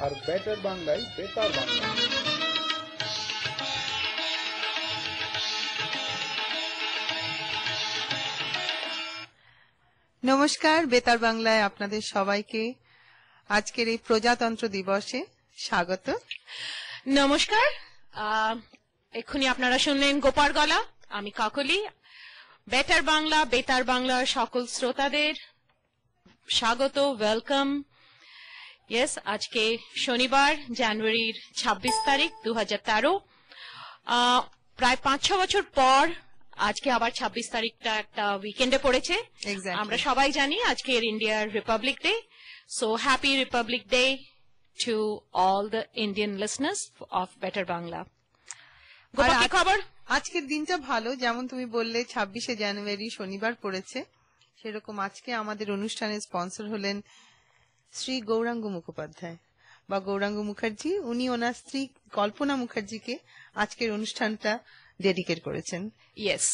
আর better বাংলায় বেতার বাংলা। নমস্কার, বেতার বাংলায় আপনাদের সবাইকে আজকের এই প্রজাতন্ত্র দিবসে স্বাগত। নমস্কার, এক্ষুনি আপনারা শুনলেন গোপার গলা, আমি কাকলি। বেটার বাংলা বেতার বাংলার সকল শ্রোতাদের স্বাগত, ওয়েলকাম। ইয়েস, আজকে শনিবার, জানুয়ারির 26 তারিখ 2013। প্রায় 5-6 বছর পর আজকে আবার 26 তারিখটা একটা উইকেন্ডে পড়েছে। আমরা সবাই জানি আজকের ইন্ডিয়ার Republic day. So happy Republic day to all the Indian listeners of Better Bangla. Gopal, খবর? আজকের দিনটা ভালো, যেমন তুমি বললে 26শে জানুয়ারি শনিবার পড়েছে, সেরকম আজকে আমাদের অনুষ্ঠানের স্পন্সর হলেন শ্রী গৌরাঙ্গ মুখোপাধ্যায় বা গৌরাঙ্গ মুখার্জি। উনি ওনার স্ত্রী কল্পনা মুখার্জিকে আজকের অনুষ্ঠানটা ডেডিকেট করেছেন। Yes,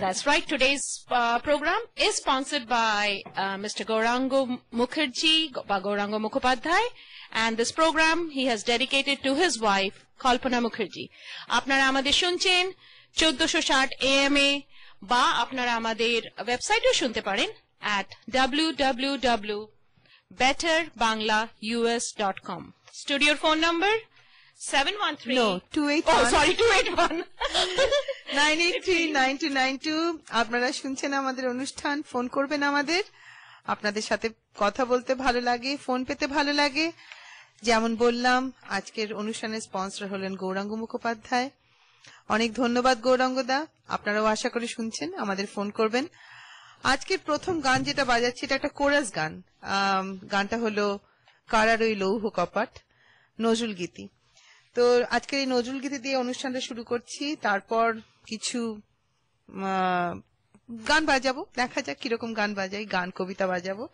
that's right. Today's program is sponsored by Mr. Gaurango Mukherjee বা Gauranga Mukhopadhyay, and this program he has dedicated to his wife Kalpana Mukherjee. আপনারা আমাদের শুনছেন 1460 AM এ, বা আপনারা আমাদের ওয়েবসাইটেও শুনতে পারেন at www.betterbanglaus.com. Studio phone number 713 No, 281 Oh sorry, 281 983-9292। আপনারা শুনছেন আমাদের অনুষ্ঠান, ফোন করবেন আমাদের। আপনাদের সাথে কথা বলতে ভালো লাগে, ফোন পেতে ভালো লাগে। যেমন বললাম, আজকের অনুষ্ঠানের স্পন্সর হলেন গৌরাঙ্গ মুখোপাধ্যায়। অনেক ধন্যবাদ গৌরাঙ্গ দা, আপনারাও আশা করে শুনছেন, আমাদের ফোন করবেন। আজকের প্রথম গান যেটা বাজাচ্ছি এটা একটা কোরাস গান। গানটা হলো কারার ওই লৌহ কপাট, নজরুল গীতি। তো আজকের এই নজরুল গীতি দিয়ে অনুষ্ঠানটা শুরু করছি, তারপর কিছু গান বাজাবো, দেখা যাক কিরকম গান বাজাই, গান কবিতা বাজাবো,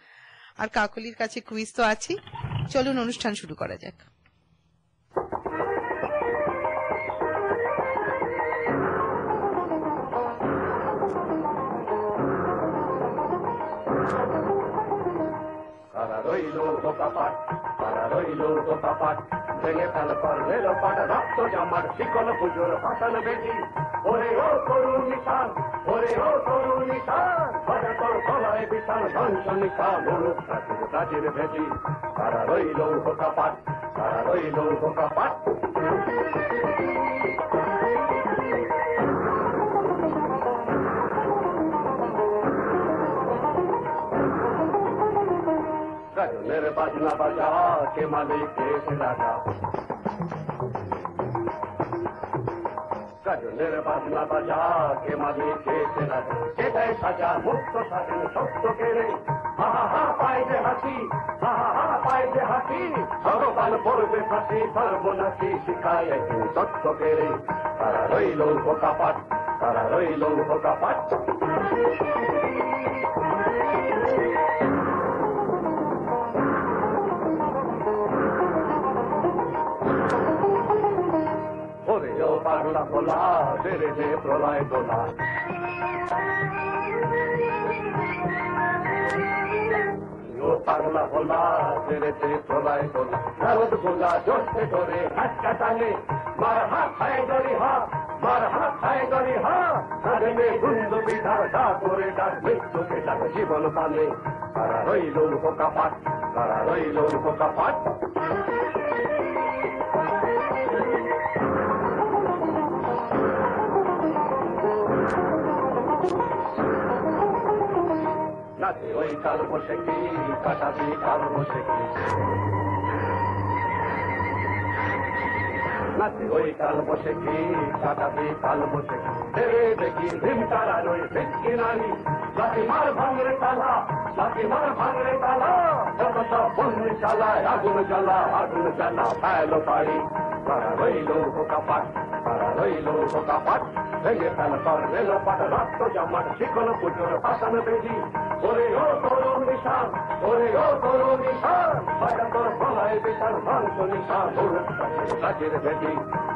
আর কাকলির কাছে কুইজ তো আছি। চলুন অনুষ্ঠান শুরু করা যাক। ভেঙে ফেল করলেল পাট রক্ত জামার শিকল পুজোর ফাঁসাল বেটি। ওরে ও তরুণ নিশান, ওরে ও তরুণ নিশান, বাজা তোর গলায় বিশাল ধ্বংস নিশা, মরুক প্রাচীর প্রাচীর ভেটি। তারা রইল কাপাট, তারা রইল কাপাট। গাজনের বাজনা বাজা কে মালিক এসে রাজা, গাজনের বাজনা বাজা কে মালিক এসে রাজা, সেটাই সাজা মুক্ত স্বাধীন সত্য কেড়ে। হা হা পায় যে হাসি, হা হা পায় যে হাসি, সরকাল পড়বে ফাঁসি, সর্বনাশী শিখায় একদিন সত্য কেড়ে। তারা রইল কাপাট, তারা রইল কাপাট। পাগলা খোলা বেড়ে যে প্রলয় দোলা, পাগলা খোলা বেড়েছে প্রলয় দোলা, নারদ গোলা জোরছে ধরে হাতটা টানে, মার হাত খায় গরি হা, মার হাত খায় গরি হা, সাধনে গুন্দ বিধার ডা করে ডাক, মৃত্যুকে ডাক জীবন পানে। তারা রইল কাপাট, তারা রইল কাপাট। নাচে ওই কাল বসে কি কাটাবি কাল বসে কি, নাচে ওই কাল বসে কি কাটাবি কাল বসে কি, দেবে দেখি ভীম তারা রই ভেটকি নানি, লাঠি মার ভাঙরে তালা, লাঠি মার ভাঙরে তালা, যত সব বন্দি চালায় আগুন জ্বালা, আগুন জ্বালা ফেলো পারি। তারা রইল কাপাট, তারা রইল কাপাট, ভেঙে ফেল করলেল পাট রক্ত জামার শিকল পুজোর ফাঁসান বেজি। ওরে ও তরুণ নিশান, ওরে ও তরুণ নিশান, বাজা তোর গলায় বিশাল ধ্বংস নিশান, মরুক প্রাচীর প্রাচীর ভেটি।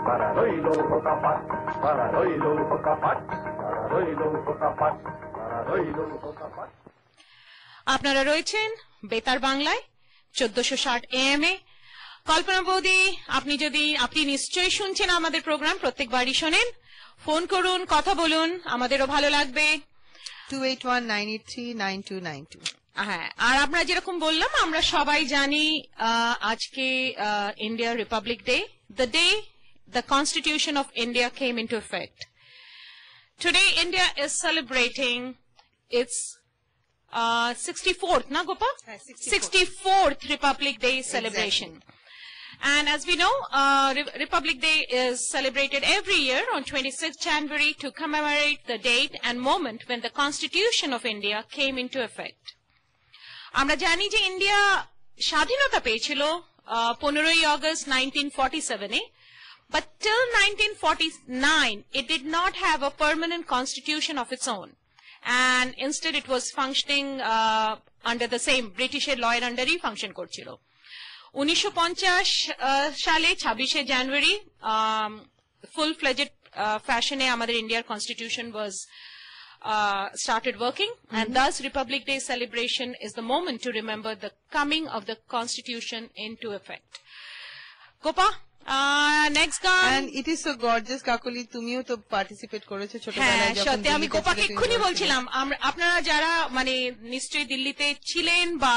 তারা রইল কাপাট, তারা রইল কাপাট, তারা রইল কাপাট, তারা রইল কাপাট। আপনারা রয়েছেন বেতার বাংলায় 1460 AM এ। কল্পনা বৌদি, আপনি নিশ্চয়ই শুনছেন আমাদের প্রোগ্রাম, প্রত্যেকবারই শোনেন। ফোন করুন, কথা বলুন, আমাদেরও ভালো লাগবে। 281-983-9292। হ্যাঁ, আর আমরা যেরকম বললাম, আমরা সবাই জানি আজকে India republic day, the day the constitution of India came into effect. Today, India is celebrating its 64th, na Gopa? 64th Republic Day celebration. And as we know, Republic Day is celebrated every year on 26th January to commemorate the date and moment when the Constitution of India came into effect. আমরা জানি যে India স্বাধীনতা পেয়েছিল 15ই August 1947-এ। But till 1949, it did not have a permanent constitution of its own. And instead it was functioning under the same British law under function korchilo. 1950 সালে 26শে জানুয়ারি full-fledged fashion e amader India's constitution was started working, and thus Republic Day celebration is the moment to remember the coming of the constitution into effect. Gopa, next গান। And it is so gorgeous, কাকলি, তুমিও তো participate করেছো ছোটবেলায় হ্যাঁ, যখন সত্যি আমি গোপাকে এক্ষুনি বলছিলাম, আপনারা যারা মানে নিশ্চয়ই দিল্লিতে ছিলেন বা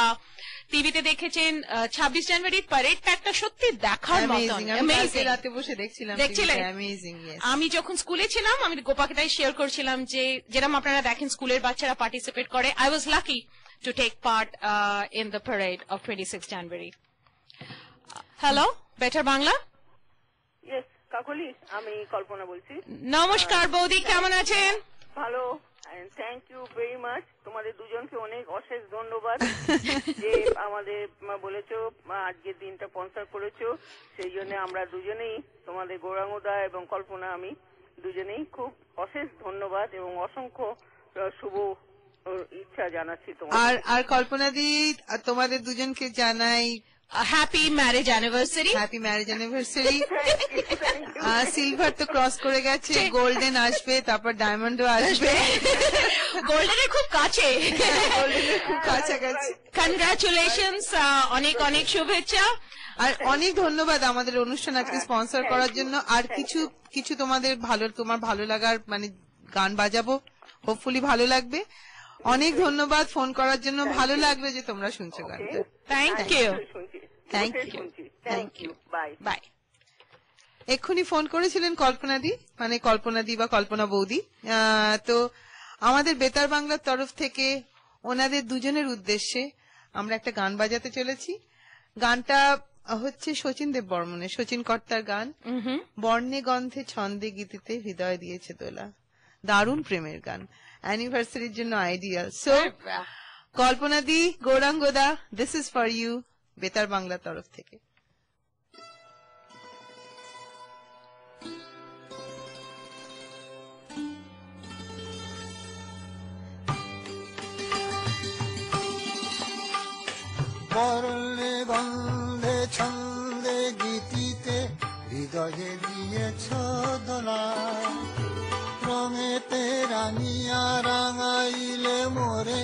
টিভিতে দেখেছেন 26 জানুয়ারির প্যারেডটা একটা সত্যি দেখার মতো। আমি কালকে রাতে বসে দেখছিলাম, দেখছিলেন? অ্যামেজিং। আমি যখন স্কুলে ছিলাম, আমি গোপাকে তাই শেয়ার করছিলাম যে যেরকম আপনারা দেখেন স্কুলের বাচ্চারা পার্টিসিপেট করে, I was lucky to take part in the parade of 26 January. Hello, Betar Bangla. Yes Kakoli, আমি কল্পনা বলছি। নমস্কার বৌদি, কেমন আছেন? ভালো, থ্যাংক ইউ ভেরি মাচ। তোমাদের দুজনকে অনেক অশেষ ধন্যবাদ যে আমাদের বলেছো আজকের দিনটা স্পন্সর করেছো। সেই জন্য আমরা দুজনেই, তোমাদের গৌরাঙ্গদা এবং কল্পনা, আমি দুজনেই খুব অশেষ ধন্যবাদ এবং অসংখ্য শুভ ইচ্ছা জানাচ্ছি তোমাদের। আর কল্পনা দি, তোমাদের দুজনকে জানাই happy marriage anniversary. Happy marriage anniversary. Silver তো ক্রস করে গেছে, গোল্ডেন আসবে, তারপর ডায়মন্ডও আসবে। গোল্ডেনের খুব কাছে, গোল্ডেনের খুব কাছাকাছি। কনগ্রাচুলেশনস, অনেক অনেক শুভেচ্ছা। আর অনেক ধন্যবাদ আমাদের অনুষ্ঠান আজকে স্পন্সর করার জন্য। আর কিছু তোমার ভালো লাগার মানে গান বাজাবো, হোপফুলি ভালো লাগবে। অনেক ধন্যবাদ ফোন করার জন্য, ভালো লাগলো যে তোমরা শুনছো গানটা। Thank you, thank you, bye bye. এক্ষুনি ফোন করেছিলেন কল্পনা দি, মানে কল্পনা দি বা কল্পনা বৌদি। তো আমাদের বেতার বাংলার তরফ থেকে ওনাদের দুজনের উদ্দেশ্যে আমরা একটা গান বাজাতে চলেছি। গানটা হচ্ছে শচীন দেব বর্মনের, শচীন কর্তার গান। বর্ণে গন্ধে ছন্দে গীতিতে হৃদয় দিয়েছে দোলা, দারুণ প্রেমের গান, অ্যানিভার্সারির জন্য আইডিয়াল। সো কল্পনা দি, গৌরাঙ্গদা, this is for you Betar বাংলার তরফ থেকে। বর্ণে গন্ধে ছন্দে গীতিতে হৃদয়ে দিয়েছ দোলা, রঙেতে রাঙিয়া রাঙাইলে মোরে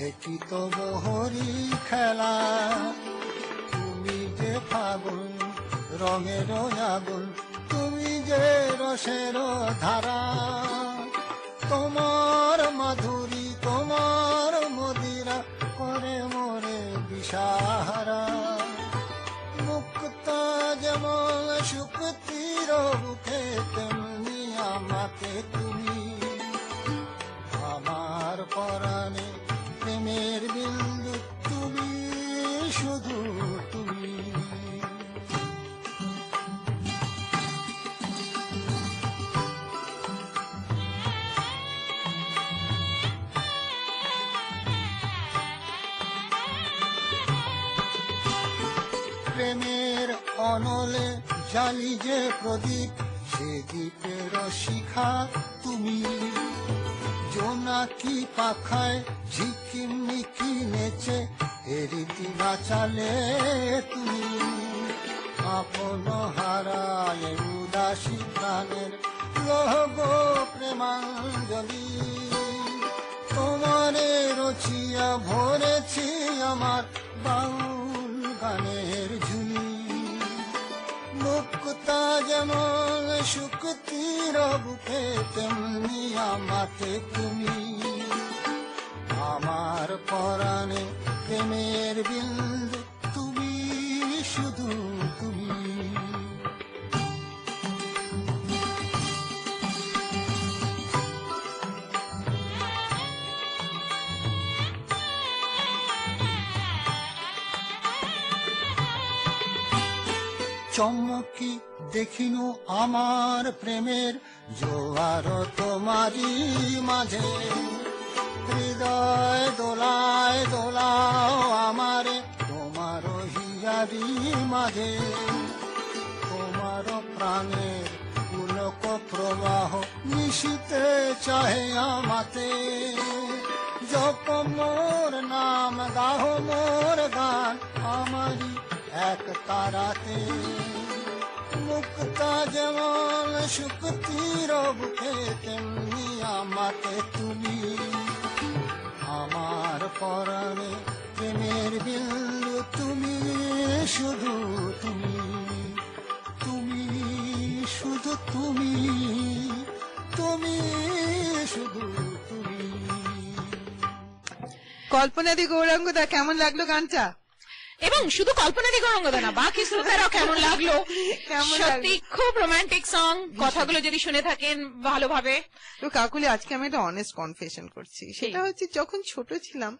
একই তো মোহরি খেলা। তুমি যে ফাগুন রঙের আগুন, তুমি যে রসের ধারা, তোমার মাধুরী তোমার মদিরা করে মোরে দিশাহারা। মুক্ত যেমন শুক্তির বুকে, তেমনি আমাকে তুমি, আমার পরাণে প্রেমের বিন্দু তুমি, শুধু তুমি। প্রেমের অনলে জালি যে প্রদীপ, সে দ্বীপের শিখা তুমি। জোনাকি পাখায় ঝিকিমিকি নেচে রীতি বাঁচালে তুমি। আপন হারালে উদাসী প্রাণের লহব প্রেমাঞ্জলি, তোমারে রচিয়া ভরেছি আমার বাউল গানের ঝুলি। মুক্তা যেমন শুক্তির বুকে তেমনি আমাকে তুমি, আমার পরাণে প্রেমের বিন্দু তুমি, শুধু তুমি। চমকি দেখিনু আমার প্রেমের জোয়ার তোমারই মাঝে, হৃদয় দোলায় দোলাও আমারে তোমার হিয়ারি মাঝে, তোমার প্রাণের পুলক প্রবাহ মিশিতে চাহে আমাতে, জপ মোর নাম গাহ মোর গান আমারি এক তারাতে, মুক্তা যেমন শুক্তির বুকে তেমনি আমাকে তুমি, আমার পরাণে প্রেমের বিন্দু তুমি, শুধু তুমি, তুমি শুধু তুমি, তুমি শুধু তুমি। কল্পনাদি গৌরাঙ্গদা, কেমন লাগলো গানটা? এবং শুধু কল্পনাদি গৌরাঙ্গদা না, বাকি শ্রোতারাও কেমন লাগলো? কেমন সত্যি খুব রোমান্টিক সং। কথাগুলো যদি শুনে থাকেন ভালোভাবে। তো কাকুলি, আজকে আমি একটা অনেস্ট কনফেশন করছি। সেটা হচ্ছে, যখন ছোট ছিলাম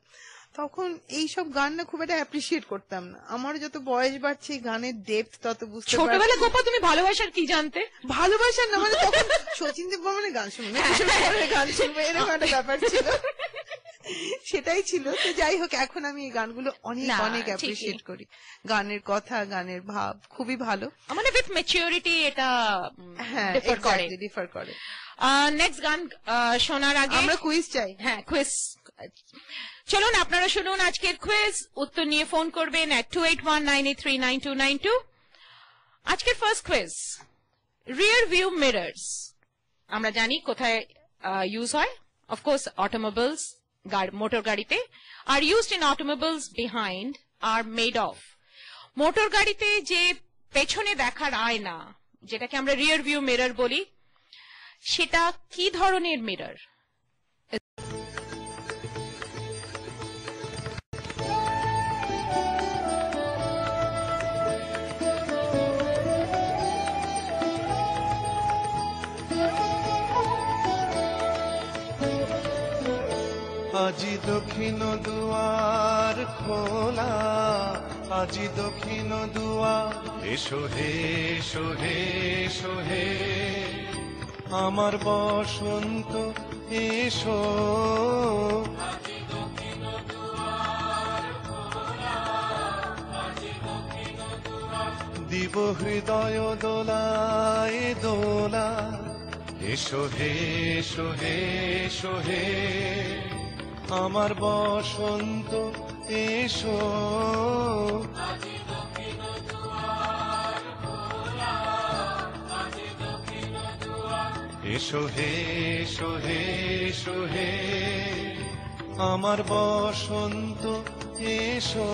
তখন এইসব গান না খুব একটা অ্যাপ্রিসিয়েট করতাম না। আমার যত বয়স বাড়ছে গানের ডেপথ তত বুঝতে পারছি। ছোটবেলা গোপা তুমি ভালোবাসার কি জানতে? ভালোবাসার না, মানে তখন শচীন দেববর্মনের গান শুনবে, গান শুনবে, এরকম একটা ব্যাপার ছিল, সেটাই ছিল। তো যাই হোক, এখন আমি এই গানগুলো অনেক অনেক অ্যাপ্রিসিয়েট করি। গানের কথা, গানের ভাব খুবই ভালো, মানে উইথ ম্যাচিউরিটি এটা ডিফার করে। নেক্সট গান শোনার আগে আমরা কুইজ চাই। হ্যাঁ, কুইজ। চলুন আপনারা শুনুন আজকের কুইজ। উত্তর নিয়ে ফোন করবেন at 2819839292। আজকের first quiz, rear view mirrors আমরা জানি কোথায় ইউজ হয়। অফকোর্স অটোমোবাইলস, মোটর গাড়িতে। Are used in automobiles behind are made of. Motor গাড়িতে যে পেছনে দেখার আয়না, যেটাকে আমরা রিয়ার ভিউ মিরর বলি, সেটা কি ধরনের মিরর? আজি দক্ষিণ দুয়ার খোলা, আজি দক্ষিণ দুয়ার, এসো হে এসো হে এসো হে আমার বসন্ত এসো। দিব হৃদয় দোলায় দোলা, এসো হে এসো হে এসো হে আমার বসন্ত এসো। এসো হে এসো হে এসো হে আমার বসন্ত এসো।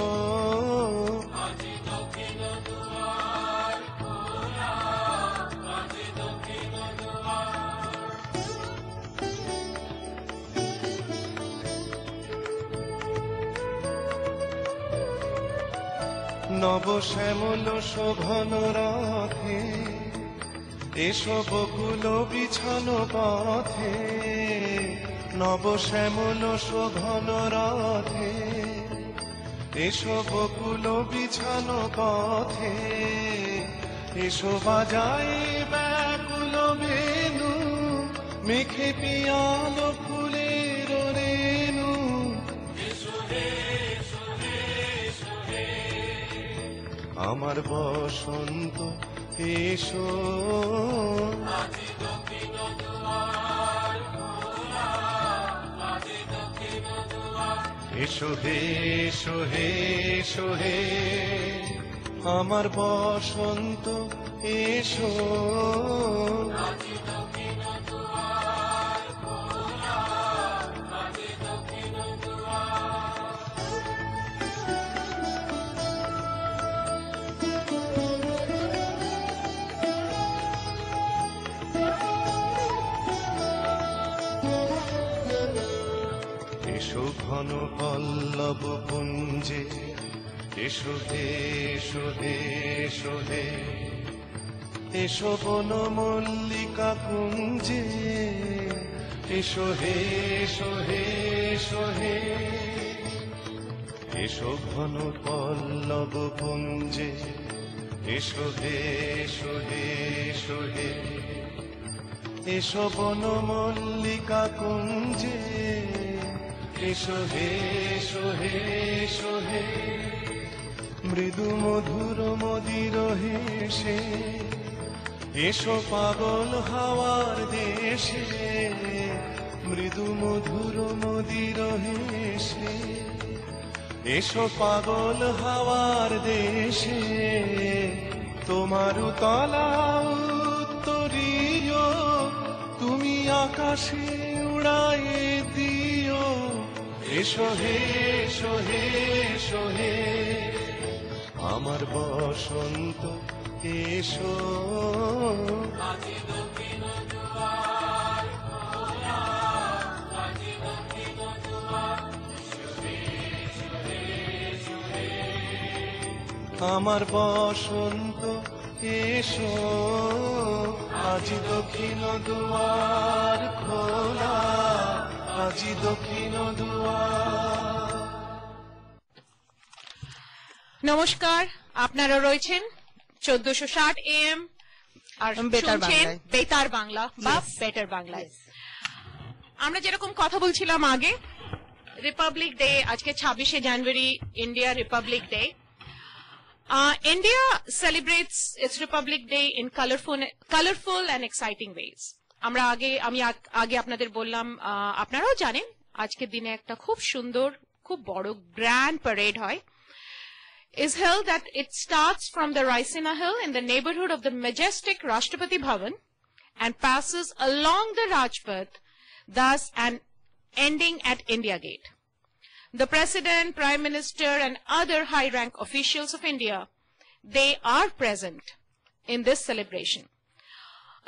নব শ্যামল শোভন রথে, এসো বকুল বিছানো পথে। নব শ্যামল শোভন রথে, এসো বকুল বিছানো পথে। এসো বাজাই ব্যাকুল বেনু, মেখে পিয়াল ফুলের রেণু। আমার বসন্ত এসো। এসো হে এসো হে এসো হে আমার বসন্ত এসো। ঘন পল্লব পুঞ্জে এসো হে এসো হে এসো হে এসো বন মল্লিকা কুঞ্জে এসো হে এসো হে এসো হে এসো ঘন পল্লব পুঞ্জে এসো হে এসো হে এসো হে এসো বন মল্লিকা কুঞ্জে এসো হে এসো হে এসো হে মৃদু মধুর মদির হেসে এসো পাগল হাওয়ার দেশে মৃদু মধুর মদির হেসে এসো পাগল হাওয়ার দেশে তোমার তলা উত্তরীয় তুমি আকাশে উড়াই দিও এসো হে এসো হে এসো হে আমার বসন্ত এসো আমার বসন্ত এসো আজি দক্ষিণ দুয়ার খোলা আজি দক্ষিণ দুয়ার। নমস্কার, আপনারা রয়েছেন 1460 AM আর বেতার শুনছেন বাংলায়। বেতার বাংলা বা Yes. বেটার বাংলায়। আমরা যেরকম কথা বলছিলাম আগে, রিপাবলিক ডে আজকে 26শে জানুয়ারি, India republic day. India celebrates its Republic Day in colorful and exciting ways. আমি আগে আপনাদের বললাম, আপনারাও জানেন আজকের দিনে একটা খুব সুন্দর, খুব বড় গ্র্যান্ড প্যারেড হয়। Is held that it starts from the Raisina Hill in the neighborhood of the majestic Rashtrapati Bhavan and passes along the Rajpath, thus and ending at India Gate. The President, Prime Minister and other high-rank officials of India, they are present in this celebration.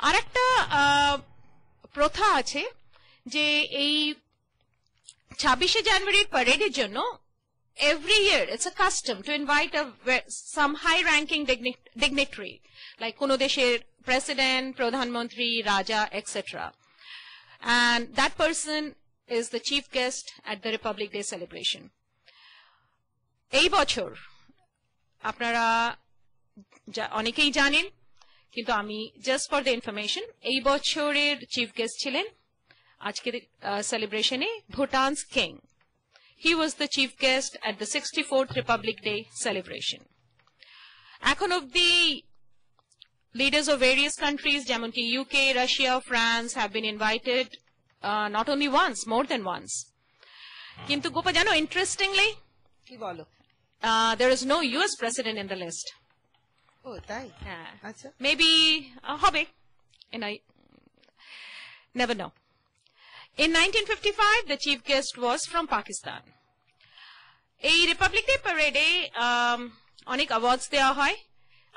আর একটা প্রথা আছে যে এই 26শে জানুয়ারির প্যারেডের জন্য every year it's a custom to invite some high-ranking dignitary, like কোনো দেশের president, প্রধানমন্ত্রী, রাজা, etc. And that person is the chief guest at the Republic Day celebration. এই বছর আপনারা অনেকেই জানেন, কিন্তু আমি just for the information, এই বছরের চিফ গেস্ট ছিলেন আজকের সেলিব্রেশনে ভুটান's king. He was the chief guest at the 64th Republic Day celebration. এখন অবধি leaders of various countries যেমন কি UK, Russia, France have been invited not only once, more than once. কিন্তু গোপা জানো, interestingly, কি বলো? there is no US president in the list. ও তাই? হ্যাঁ, আচ্ছা। maybe হবে, and I never know. In 1955, the chief guest was from Pakistan. এই Republic day প্যারেডে অনেক অ্যাওয়ার্ডস দেওয়া হয়।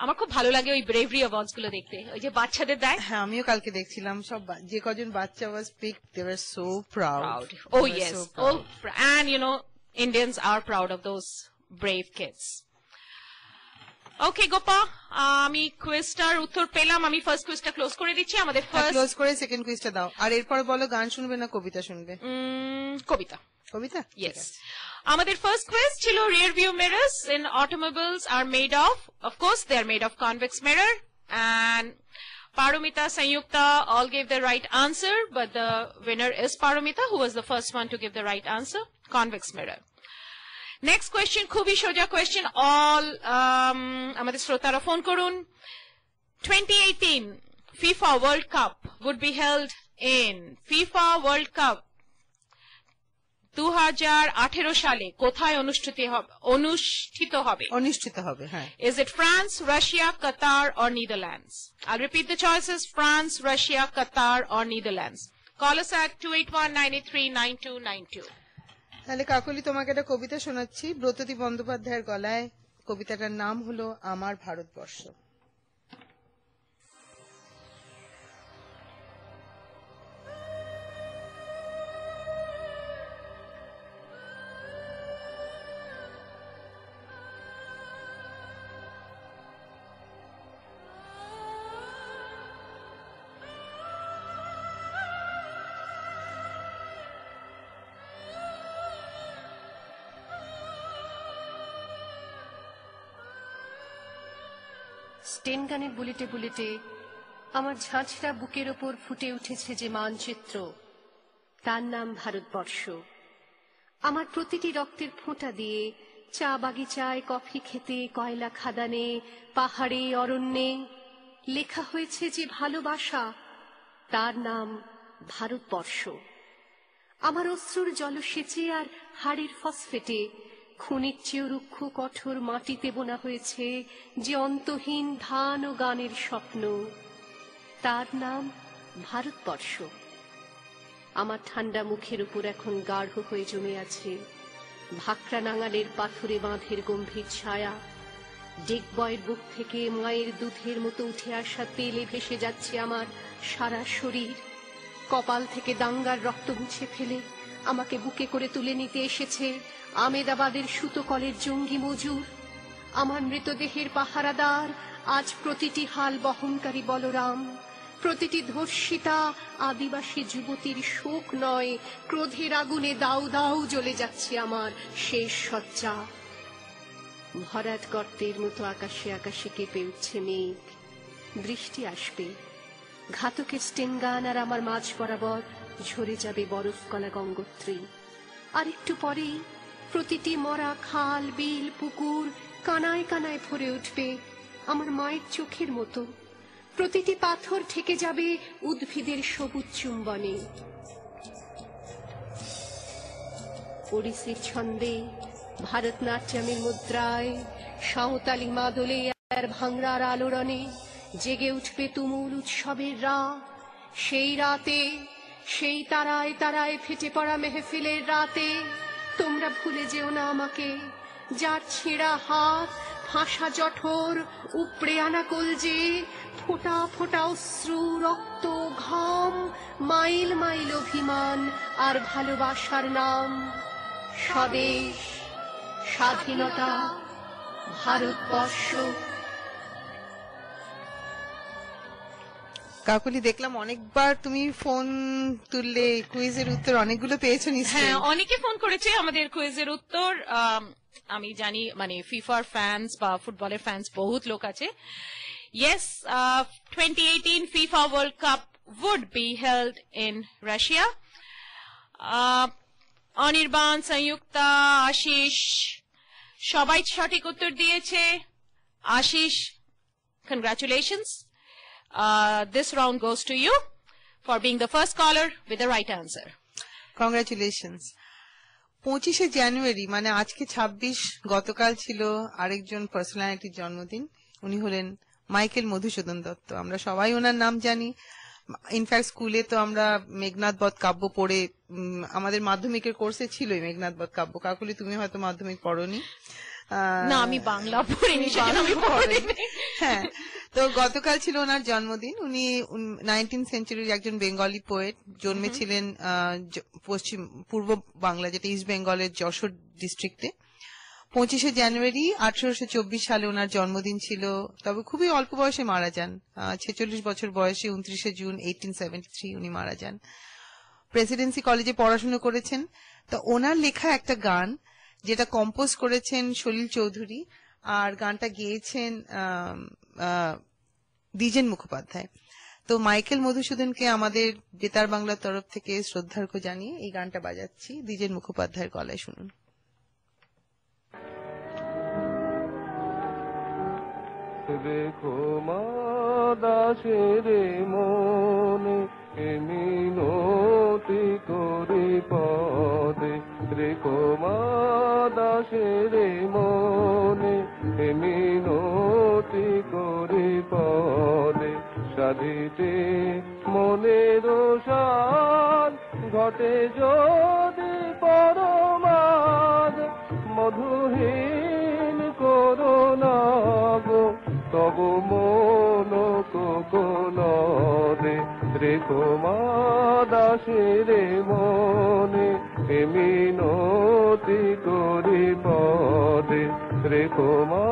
আমার খুব ভালো লাগে ওই ব্রেভরি অ্যাওয়ার্ডস গুলো দেখতে, ওই যে বাচ্চাদের দেয়। হ্যাঁ, আমিও কালকে দেখছিলাম, সব যে কজন বাচ্চা was picked, they were so proud. Oh They were yes, so proud. and you know, Indians are proud of those brave kids. Okay, Gopa, আমি কুইজটার উত্তর পেলাম। আমি ফার্স্ট কুইজটা ক্লোজ করে দিচ্ছি। আমাদের ফার্স্ট ক্লোজ করে সেকেন্ড কুইজটা দাও। আর এরপর বলো, গান শুনবে না কবিতা শুনবে? কবিতা। কবিতা? Yes. আমাদের first quiz ছিল rear view mirrors in automobiles are made of course they are made of convex mirror, and Paromita, Sanyukta all gave the right answer, but the winner is Paromita, who was the first one to give the right answer, convex mirror. Next question, খুবই সোজা question, all আমাদের শ্রোতারা phone করুন। 2018 FIFA World Cup would be held in FIFA World Cup 2018 সালে কোথায় অনুষ্ঠিত হবে? হ্যাঁ। Is it France, Russia, Qatar or Netherlands? I'll repeat the choices: France, Russia, Qatar or Netherlands. Call us at 281-983-9292. তাহলে কাকলি, তোমাকে একটা কবিতা শোনাচ্ছি ব্রততী বন্দ্যোপাধ্যায়ের গলায়। কবিতাটার নাম হলো আমার ভারতবর্ষ। স্টেনগানের বুলেটে বুলেটে আমার ঝাঁঝরা বুকের ওপর ফুটে উঠেছে যে মানচিত্র, তার নাম ভারতবর্ষ। আমার প্রতিটি রক্তের ফোঁটা দিয়ে চা বাগিচায়, কফি খেতে, কয়লা খাদানে, পাহাড়ে, অরণ্যে লেখা হয়েছে যে ভালোবাসা, তার নাম ভারতবর্ষ। আমার অশ্রুর জলসেচে আর হাড়ের ফসফেটে খুনের চেয়েও রুক্ষ কঠোর মাটিতে বোনা হয়েছে যে অন্তহীন ধান ও গানের স্বপ্ন, তার নাম ভারতবর্ষ। আমার ঠান্ডা মুখের উপর এখন গাঢ় হয়ে জমে আছে ভাকরা নাঙালের পাথুরে বাঁধের গম্ভীর ছায়া। ডেকবয়ের বুক থেকে মায়ের দুধের মতো উঠে আসা তেলে ভেসে যাচ্ছে আমার সারা শরীর। কপাল থেকে দাঙ্গার রক্ত মুছে ফেলে আমাকে বুকে করে তুলে নিতে এসেছে আমেদাবাদের সুতো কলের জঙ্গি মজুর। আমার মৃতদেহের পাহারাদার আজ প্রতিটি হাল বহনকারী বলরাম, প্রতিটি ধর্ষিতা আদিবাসী যুবতীর শোক নয়, ক্রোধের আগুনে দাউ দাউ জ্বলে যাচ্ছে আমার শেষ সজ্জা। ভরাট গর্তের মতো আকাশে আকাশে কেঁপে উঠছে মেঘ, বৃষ্টি আসবে। ঘাতকের স্টেনগান আর আমার মাঝ বরাবর ঝরে যাবে বরফ কলা গঙ্গোত্রী। আর একটু পরেই প্রতিটি মরা খাল, বিল, পুকুর কানায় কানায় ভরে উঠবে আমার মায়ের চোখের মতো। প্রতিটি পাথর ঠেকে যাবে উদ্ভিদের সবুজ চুম্বনে। ওড়িশির ছন্দে, ভারতনাট্যমের মুদ্রায়, সাঁওতালি মাদলে আর ভাংড়ার আলোড়নে জেগে উঠবে তুমুল উৎসবের রাত। সেই রাতে, সেই তারায় তারায় ফেটে পড়া মেহফিলের রাতে তোমরা ভুলে যেও না আমাকে, যার ছেঁড়া হাত, ফাঁসা জঠর, উপড়ে আনা কলজে, ফোঁটা ফোঁটা অশ্রু, রক্ত, ঘাম, মাইল মাইল অভিমান আর ভালোবাসার নাম স্বদেশ, স্বাধীনতা, ভারতবর্ষ। কাকুলি, দেখলাম অনেকবার তুমি ফোন তুললে, কুইজের উত্তর অনেকগুলো পেয়েছো নিশ্চয়ই? হ্যাঁ, অনেকে ফোন করেছে আমাদের কুইজের উত্তর। আমি জানি মানে ফিফার ফ্যান্স বা ফুটবলের ফ্যান্স বহুত লোক আছে। Yes, 2018 FIFA World Cup would be held in Russia. Anirban, Sanjukta, Ashis সবাই সঠিক উত্তর দিয়েছে। Ashis, congratulations. This round goes to you for being the first caller with the right answer. Congratulations. 25শে জানুয়ারি মানে আজকে 26, গতকাল ছিল আরেকজন পার্সোনালিটির জন্মদিন। উনি হলেন মাইকেল মধুসূদন দত্ত। আমরা সবাই ওনার নাম জানি। ইনফ্যাক্ট স্কুলে তো আমরা মেঘনাদ বধ কাব্য পড়ে, আমাদের মাধ্যমিকের কোর্সে ছিল মেঘনাদ বধ কাব্য। কাকুলি, তুমি হয়তো মাধ্যমিক পড়োনি। না, আমি বাংলা পড়িনি, সেজন্য আমি পড়িনি। হ্যাঁ, তো গতকাল ছিল ওনার জন্মদিন। উনি 19th সেঞ্চুরির একজন বেঙ্গলি পোয়েট। জন্মেছিলেন পূর্ব বাংলা, যেটা ইস্ট বেঙ্গলের যশোর ডিস্ট্রিক্টে। 25শে জানুয়ারি 1824 সালে ওনার জন্মদিন ছিল, তবে খুবই অল্প বয়সে মারা যান। 46 বছর বয়সে 29শে জুন 1873 উনি মারা যান। প্রেসিডেন্সি কলেজে পড়াশোনা করেছেন। তো ওনার লেখা একটা গান যেটা কম্পোজ করেছেন সলিল চৌধুরী, আর গানটা গেয়েছেন দ্বিজেন মুখোপাধ্যায়। তো মাইকেল মধুসূদনকে আমাদের বেতার বাংলার তরফ থেকে শ্রদ্ধার্ঘ জানিয়ে এই গানটা বাজাচ্ছি, দ্বিজেন মুখোপাধ্যায়ের গলায়। শুনুন। রেখো মা দাসের মনে মিনতি করি পদে, রেখো মা দাসের মনে মিনতি করি পদে, সাধিতে মনের সাধ ঘটে যদি পরমাদ, মধুহীন করুণা গো তব মন কোকলদে, রেখো মা দাসের মনে মিনতি করি পদে, রেখো মা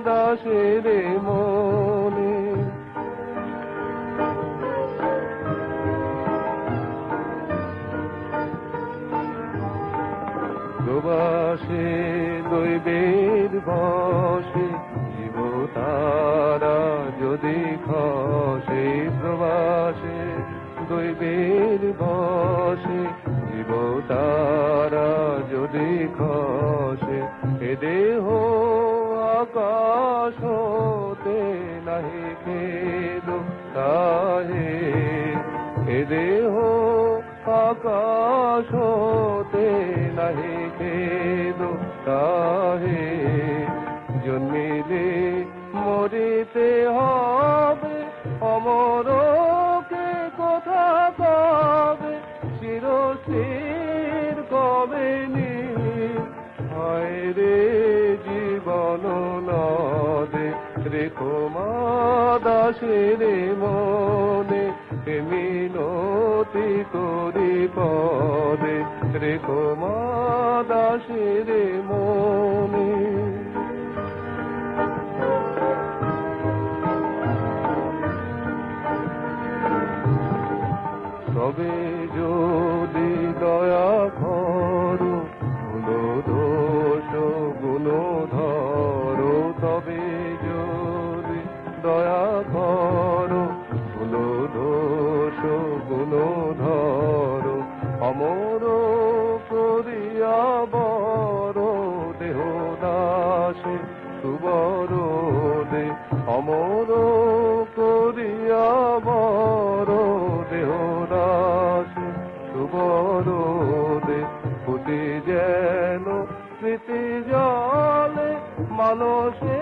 দাসের মনে। প্রবাসে দৈবের বসে জীব তারা শিল্পের বসে জীব তারা যদি খসে এ দেহ আকাশ হতে নাহি খেদ তাহে এ দেহ আকাশ হতে নাহি খেদ তাহে জন্মিলে মরিতে হবে অমরকে কথা কবে চিরস্থির কবে নি হায় রে জীবন নদে রেখো মা দাসের মনে মিনতি করি পদে রেখো মা দাসের মনে। তবে যদি দয়া করো গুণ দোষ গুণ ধরো তবে যদি দয়া করো গুণ দোষ গুণ ধরো অমর করিয়া বড় দেহ দাসে সুবর দে অমর করিয়া বড় দেহ দাসে সুবর দে ফুটি যেন স্মৃতি জলে মানসে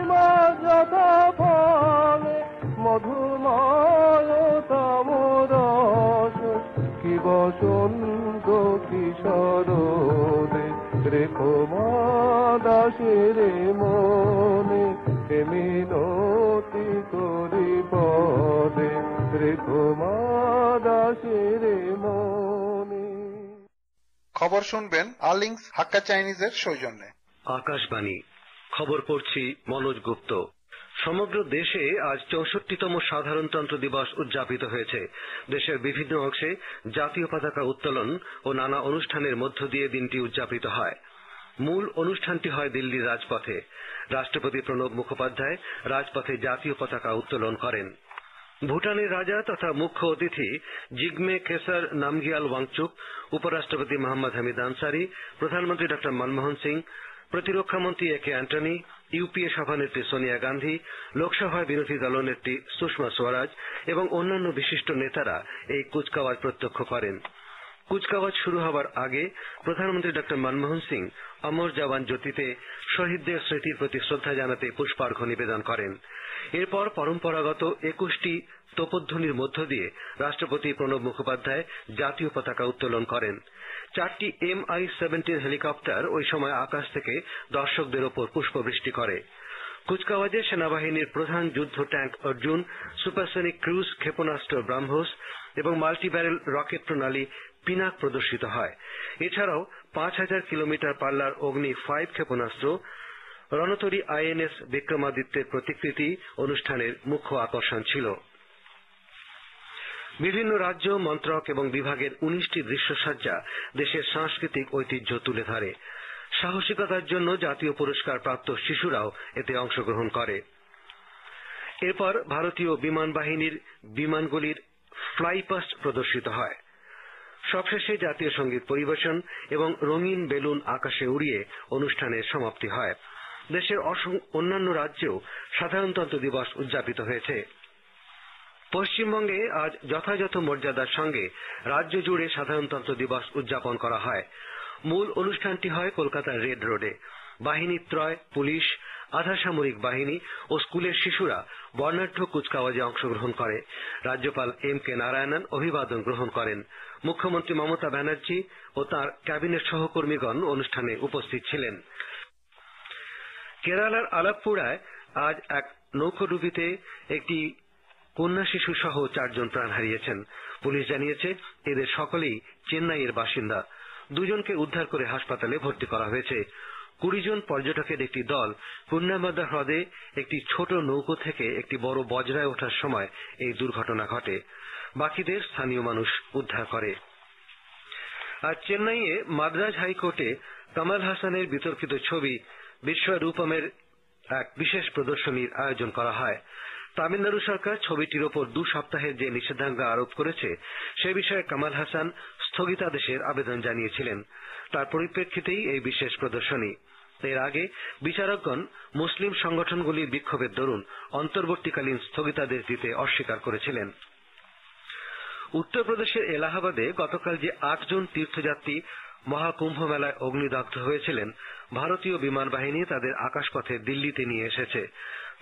মা যথা ফলে মধুময় তামরস কি বসন্ত কিশোর দে রেখো মা দাসের মনে মিনতি করি পদে রেখো মা দাসের মনে। খবর শুনবেন আর্লিংস হাক্কা চাইনিজের সৌজন্যে। আকাশবাণী খবর পড়ছি মনোজ গুপ্ত। সমগ্র দেশে আজ ৬৪তম সাধারণতন্ত্র দিবস উদযাপিত হয়েছে। দেশের বিভিন্ন অংশে জাতীয় পতাকা উত্তোলন ও নানা অনুষ্ঠানের মধ্য দিয়ে দিনটি উদযাপিত হয়। মূল অনুষ্ঠানটি হয় দিল্লির রাজপথে। রাষ্ট্রপতি প্রণব মুখোপাধ্যায় রাজপথে জাতীয় পতাকা উত্তোলন করেন। ভুটানের রাজা তথা মুখ্য অতিথি জিগমে খেসার নামগিয়াল ওয়াংচুক, উপরাষ্ট্রপতি মোহাম্মদ হামিদ আনসারি, প্রধানমন্ত্রী ড মনমোহন সিং, প্রতিরক্ষামন্ত্রী এ কে অ্যান্টনি, ইউপিএ সভানেত্রী সোনিয়া গান্ধী, লোকসভায় বিরোধী দলনেত্রী সুষমা স্বরাজ এবং অন্যান্য বিশিষ্ট নেতারা এই কুচকাওয়াজ প্রত্যক্ষ করেন। কুচকাওয়াজ শুরু হবার আগে প্রধানমন্ত্রী ড মনমোহন সিং অমর জওয়ান জ্যোতিতে শহীদদের স্মৃতির প্রতি শ্রদ্ধা জানাতে পুষ্পার্ঘ্য নিবেদন করেন। এরপর পরম্পরাগত ২১টি তোপধ্বনির মধ্য দিয়ে রাষ্ট্রপতি প্রণব মুখোপাধ্যায় জাতীয় পতাকা উত্তোলন করেন। ৪টি MI-17 হেলিকপ্টার ওই সময় আকাশ থেকে দর্শকদের ওপর পুষ্পবৃষ্টি করে। কুচকাওয়াজে সেনাবাহিনীর প্রধান যুদ্ধ ট্যাঙ্ক অর্জুন, সুপারসনিক ক্রুজ ক্ষেপণাস্ত্র ব্রাহ্মোস এবং মাল্টিব্যারেল রকেট প্রণালী পিনাক প্রদর্শিত হয়। এছাড়াও ৫,০০০ কিলোমিটার পাল্লার অগ্নি 5 ক্ষেপণাস্ত্র, রণতরী INS বিক্রমাদিত্যের প্রতিকৃতি অনুষ্ঠানের মুখ্য আকর্ষণ ছিল। বিভিন্ন রাজ্য, মন্ত্রক এবং বিভাগের ১৯টি দৃশ্যসজ্জা দেশের সাংস্কৃতিক ঐতিহ্য তুলে ধরে। সাহসিকতার জন্য জাতীয় পুরস্কার প্রাপ্ত শিশুরাও এতে অংশগ্রহণ করে। এরপর ভারতীয় বিমান বাহিনীর বিমানগুলির ফ্লাইপাস্ট প্রদর্শিত হয়। সবশেষে জাতীয় সঙ্গীত পরিবেশন এবং রঙিন বেলুন আকাশে উড়িয়ে অনুষ্ঠানের সমাপ্তি হয়। দেশের অন্যান্য রাজ্যেও সাধারণতন্ত্র দিবস উদযাপিত হয়েছে। পশ্চিমবঙ্গে আজ যথাযথ মর্যাদার সঙ্গে রাজ্য জুড়ে সাধারণতন্ত্র দিবস উদযাপন করা হয়। মূল অনুষ্ঠানটি হয় কলকাতার রেড রোডে। বাহিনী ত্রয়, পুলিশ, আধা সামরিক বাহিনী ও স্কুলের শিশুরা বর্ণাঢ্য কুচকাওয়াজে অংশগ্রহণ করে। রাজ্যপাল MK নারায়ণন অভিবাদন গ্রহণ করেন। মুখ্যমন্ত্রী মমতা ব্যানার্জি ও তাঁর ক্যাবিনেট সহকর্মীগণ অনুষ্ঠানে উপস্থিত ছিলেন। কেরালার আলাপ্পুড়ায় আজ এক নৌকোডুবিতে একটি কন্যা শিশু সহ 4 জন প্রাণ হারিয়েছেন। পুলিশ জানিয়েছে এদের সকলেই চেন্নাইয়ের বাসিন্দা। 2 জনকে উদ্ধার করে হাসপাতালে ভর্তি করা হয়েছে। 20 জন পর্যটকের একটি দল পুণ্যামাদা হ্রদে একটি ছোট নৌকো থেকে একটি বড় বজরায় ওঠার সময় এই দুর্ঘটনা ঘটে। বাকিদের স্থানীয় মানুষ উদ্ধার করে। আজ চেন্নাইয়ে মাদ্রাজ হাইকোর্টে কামাল হাসানের বিতর্কিত ছবি বিশ্বরূপমের এক বিশেষ প্রদর্শনীর আয়োজন করা হয়। তামিলনাড়ু সরকার ছবিটির ওপর 2 সপ্তাহের যে নিষেধাজ্ঞা আরোপ করেছে সে বিষয়ে কামাল হাসান স্থগিতাদেশের আবেদন জানিয়েছিলেন। তার পরিপ্রেক্ষিতেই এই বিশেষ প্রদর্শনী। এর আগে বিচারকগণ মুসলিম সংগঠনগুলির বিক্ষোভের দরুন অন্তর্বর্তীকালীন স্থগিতাদেশ দিতে অস্বীকার করেছিলেন। উত্তরপ্রদেশের এলাহাবাদে গতকাল যে 8 জন তীর্থযাত্রী মহাকুম্ভ মেলায় অগ্নিদগ্ধ হয়েছিলেন, ভারতীয় বিমান বাহিনী তাদের আকাশপথে দিল্লিতে নিয়ে এসেছে।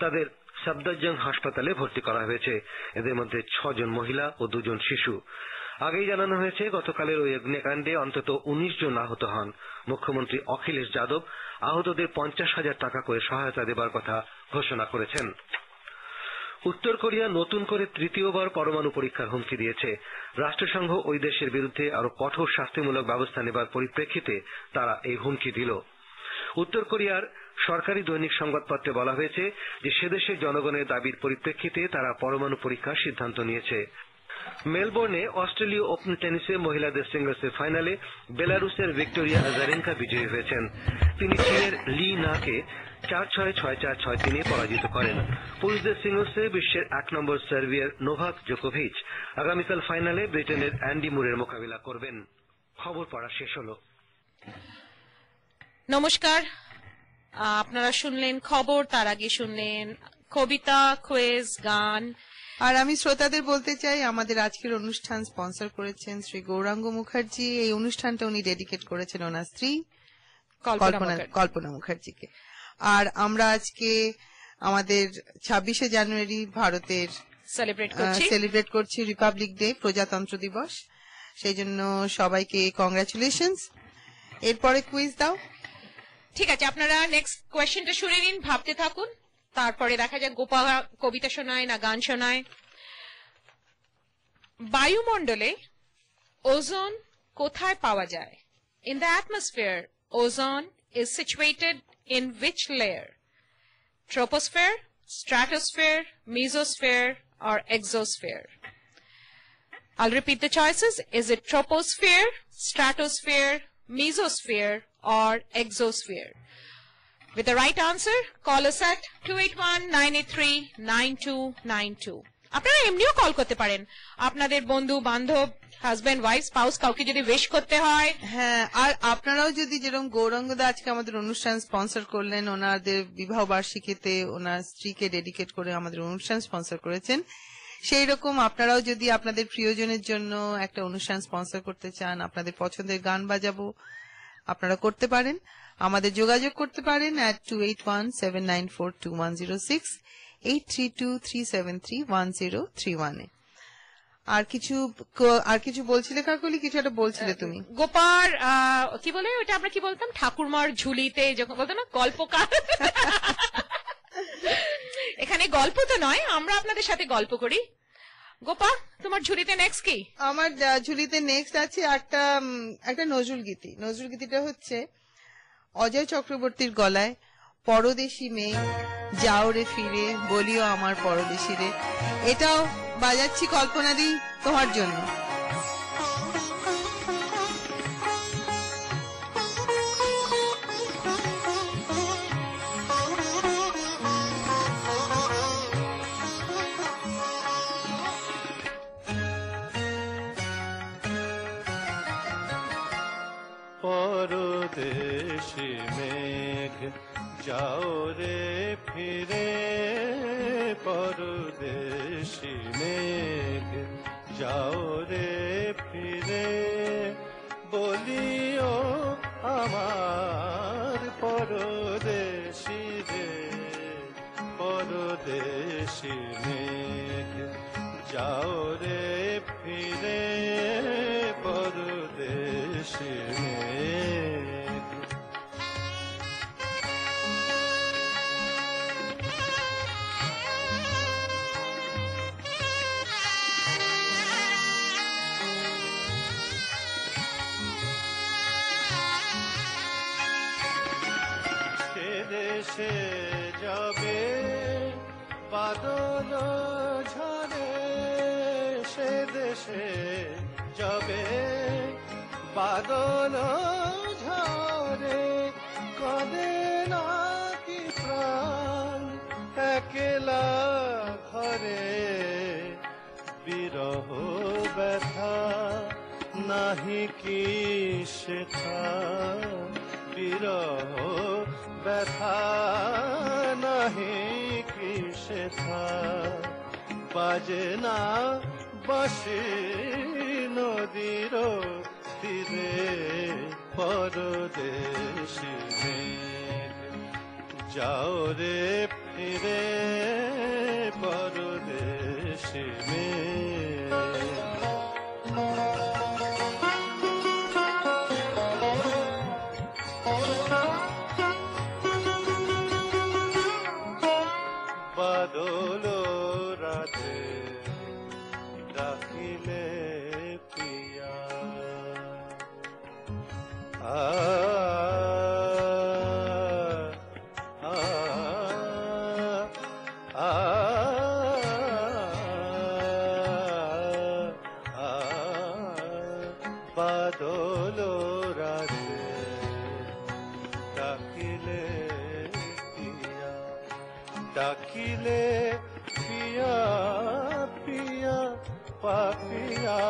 তাদের সফদরজং হাসপাতালে ভর্তি করা হয়েছে। এদের মধ্যে 6 জন মহিলা ও 2 জন শিশু। আগেই জানানো হয়েছে গতকালের ওই অগ্নিকাণ্ডে অন্তত 19 জন আহত হন। মুখ্যমন্ত্রী অখিলেশ যাদব আহতদের 50,000 টাকা করে সহায়তা দেবার কথা ঘোষণা করেছেন। উত্তর কোরিয়া নতুন করে তৃতীয়বার পরমাণু পরীক্ষার হুমকি দিয়েছে। রাষ্ট্রসংঘ ওই দেশের বিরুদ্ধে আরো কঠোর শাস্তিমূলক ব্যবস্থা নেবার পরিপ্রেক্ষিতে তারা এই হুমকি দিল। উত্তর কোরিয়ার সরকারি দৈনিক সংবাদপত্রে বলা হয়েছে যে সেদেশের জনগণের দাবির পরিপ্রেক্ষিতে তারা পরমাণু পরীক্ষার সিদ্ধান্ত নিয়েছে। মেলবোর্নে অস্ট্রেলীয় ওপেন টেনিসে মহিলাদের সিঙ্গলসের ফাইনালে বেলারুসের ভিক্টোরিয়া আজারেঙ্কা বিজয়ী হয়েছেন। তিনি চীনের লি নাকে 4-6, 6-4, 6-3 পরাজিত করেন। পুরুষদের সিঙ্গলসে বিশ্বের 1 নম্বর সার্বিয়ার নোভাক জোকোভিচ আগামীকাল ফাইনালে ব্রিটেনের অ্যান্ডি মুরের মোকাবিলা করবেন। খবর পড়া শেষ হলো। নমস্কার, আপনারা শুনলেন খবর, তার আগে শুনলেন কবিতা, কুইজ, গান। আর আমি শ্রোতাদের বলতে চাই, আমাদের আজকের অনুষ্ঠান স্পন্সর করেছেন শ্রী গৌরাঙ্গ মুখার্জি। এই অনুষ্ঠানটা উনি ডেডিকেট করেছেন ওনার স্ত্রী কল্পনা মুখার্জিকে। আর আমরা আজকে আমাদের 26শে জানুয়ারি ভারতের সেলিব্রেট করছি রিপাবলিক ডে, প্রজাতন্ত্র দিবস। সেই জন্য সবাইকে কংগ্রাচুলেশনস। এরপরে কুইজ দাও। ঠিক আছে, আপনারা নেক্সট কোয়েশ্চেনটা শুনে নিন, ভাবতে থাকুন, তারপরে দেখা যাক গোপা কবিতা শোনায় না গান শোনায়। বায়ুমণ্ডলে ওজোন কোথায় পাওয়া যায়? In the atmosphere ozone is situated in which layer? Troposphere, stratosphere, mesosphere, or exosphere? I'll repeat the choices. Is it troposphere, stratosphere, mesosphere, or exosphere? With the right answer, call us at 281-983-9292. আপনারা এমনিও call করতে পারেন, আপনাদের বন্ধু বান্ধব, husband, wife, spouse, কাউকে যদি wish করতে হয়। হ্যাঁ, আর আপনারাও যদি, যেরকম গৌরাঙ্গদা আজকে আমাদের অনুষ্ঠান স্পন্সর করলেন, ওনাদের বিবাহ বার্ষিকীতে ওনার স্ত্রীকে ডেডিকেট করে আমাদের অনুষ্ঠান স্পন্সর করেছেন, সেই রকম আপনারাও যদি আপনাদের প্রিয়জনের জন্য একটা অনুষ্ঠান স্পন্সর করতে চান, আপনাদের পছন্দের গান বাজাবো, আপনারা করতে পারেন। আমাদের যোগাযোগ করতে পারেন at 281-794-2106, 832-373-1031 এ। আর কিছু বলছিলে কাকলি? কিছু একটা বলছিলে তুমি। গোপার কি বলে ওটা, আমরা কি বলতাম, ঠাকুরমার ঝুলিতে যখন বলতাম না, গল্পকার। এখানে গল্প তো নয়, আমরা আপনাদের সাথে গল্প করি। গোপা, তোমার ঝুলিতে নেক্সট কি? আমার ঝুলিতে নেক্সট আছে একটা নজরুল গীতি। নজরুল গীতিটা হচ্ছে অজয় চক্রবর্তীর গলায়, পরদেশি মেয়ে যাও রে ফিরে বলিও আমার পরদেশি রে। এটাও বাজাচ্ছি কল্পনা দি তোমার জন্য। পরদেশি মেঘ যাও রে ফিরে, পরদেশি মেঘ যাও রে ফিরে বলিও আমার পরদেশি রে। পরদেশি মেঘ যাও রে ফিরে, পরদেশি মেঘ। দেশে যাবে বাদল ঝরে, সে দেশে যাবে বাদল ঝরে, কদে না কি প্রাণ একলা ঘরে বিরহ ব্যথা নাহি কি শেখা বিরহ ব্যথা নাহি কি শেখা বাজে না বাঁশি নদীর তীরে পরদেশি মেঘ যাও রে ফিরে পরদেশি মেঘ বাদল রাতে ডাকিলে পিয়া বাদল রাতে ডাকিলে পিয়া ডাকিলে পিয়া পিয়া পাপিয়া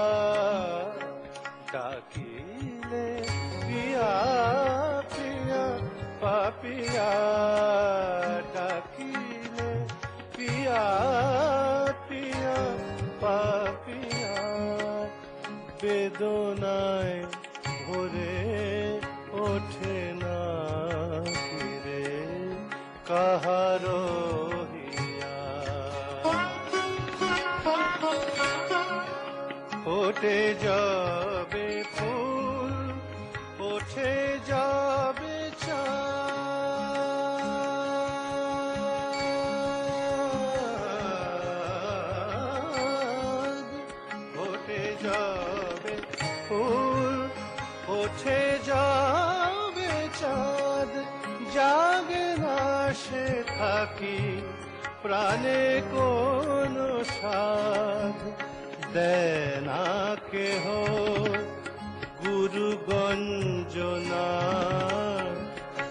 ডাকিলে পিয়া পিয়া পাপিয়া ডাকিলে পিয়া পিয়া পাপিয়া বেদনায় ভরে ওঠে না ফিরে কাহারো ওঠে যাবে ফুল ওঠে যাবে চাঁদ ওঠে যাবে ফুল ওঠে যাবে চাঁদ জাগে না সে থাকি প্রাণে কোন সাধ দেনা কেহ গুরু গঞ্জনা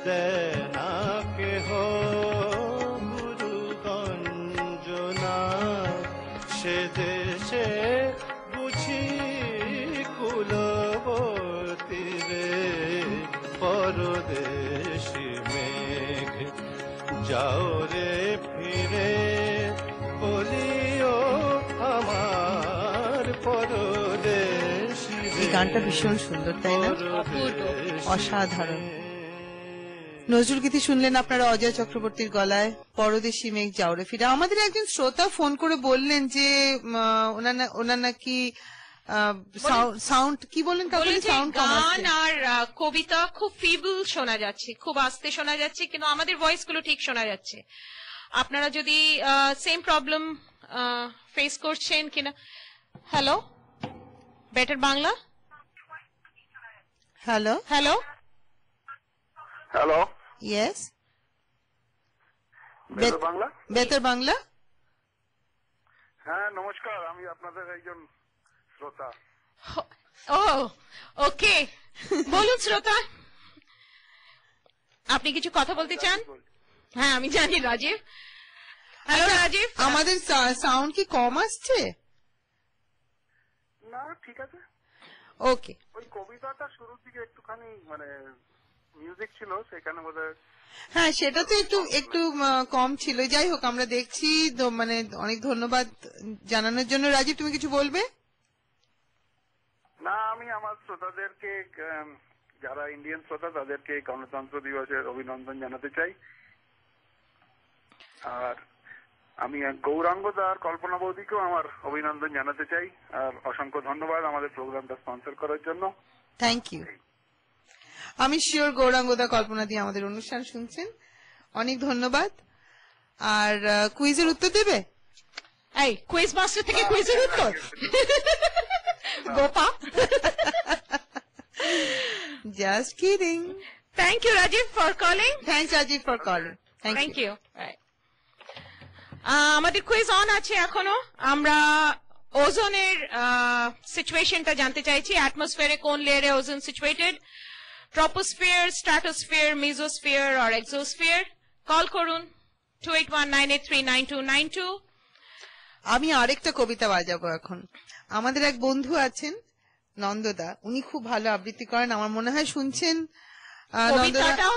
দেনা কেহ গুরু গঞ্জনা সে দেশে বুঝি কুলবতী রে পরদেশি মেঘ যাও রে ফিরে বলিও আমার পরদেশি এই গানটা ভীষণ সুন্দর, তাই না? অসাধারণ। নজরুল গীতি শুনলেন আপনারা অজয় চক্রবর্তীর গলায়, পরদেশি মেঘ যাওরে ফিরে। আমাদের একজন শ্রোতা ফোন করে বললেন যে ওনার নাকি সাউন্ড কি বললেন, সাউন্ড গান আর কবিতা খুব ফিবল শোনা যাচ্ছে, খুব আস্তে শোনা যাচ্ছে, কিন্তু আমাদের ভয়েস গুলো ঠিক শোনা যাচ্ছে। আপনারা যদি সেম প্রবলেম ফেস করছেন কিনা। Hello, Betar Bangla. Hello hello hello, yes, বেতার বাংলা। বেতার বাংলা। হ্যাঁ নমস্কার, আমি আপনাদের একজন শ্রোতা। ও ওকে, বলুন শ্রোতা, আপনি কিছু কথা বলতে চান? হ্যাঁ আমি জানি রাজীব। হ্যালো রাজীব, আমাদের সাউন্ড কি কম আসছে? না ঠিক আছে, ওকে। ওই কবিতাটা শুরুর দিকে একটুখানি মানে মিউজিক ছিল, সেখানে বোধহয়। হ্যাঁ সেটা তো একটু কম ছিল। যাই হোক, আমরা দেখছি, মানে অনেক ধন্যবাদ জানানোর জন্য। রাজীব, তুমি কিছু বলবে? না, আমি আমার শ্রোতাদেরকে, যারা ইন্ডিয়ান শ্রোতা, তাদেরকে গণতন্ত্র দিবসের অভিনন্দন জানাতে চাই। আর আমি গৌরাঙ্গ দা আর কল্পনা বৌদিকেও আমার অভিনন্দন জানাতে চাই। আর অসংখ্য ধন্যবাদ আমাদের প্রোগ্রামটা স্পন্সর করার জন্য। Thank you. আমি শিওর গৌরাঙ্গদা, কল্পনা দিয়ে আমাদের অনুষ্ঠান শুনছেন, অনেক ধন্যবাদ। আর কুইজের উত্তর দেবে? এই কুইজ মাস্টার থেকে কুইজের উত্তর Gopa. Just kidding. Thank you Rajiv for calling. Thanks Rajiv for calling. Thank you. আমাদের কুইজ অন আছে এখনো। আমরা ওজোনের সিচুয়েশনটা জানতে চাইছি। অ্যাটমসফিয়ারে কোন লেয়ারে ozone situated? Troposphere, stratosphere, mesosphere আর এক্সোস্ফিয়ার? কল করুন 2819839292। আমি আরেকটা কবিতা বাজাবো এখন। আমাদের এক বন্ধু আছেন নন্দদা, উনি খুব ভালো আবৃত্তি করেন, আমার মনে হয় শুনছেন। কবিতাটাও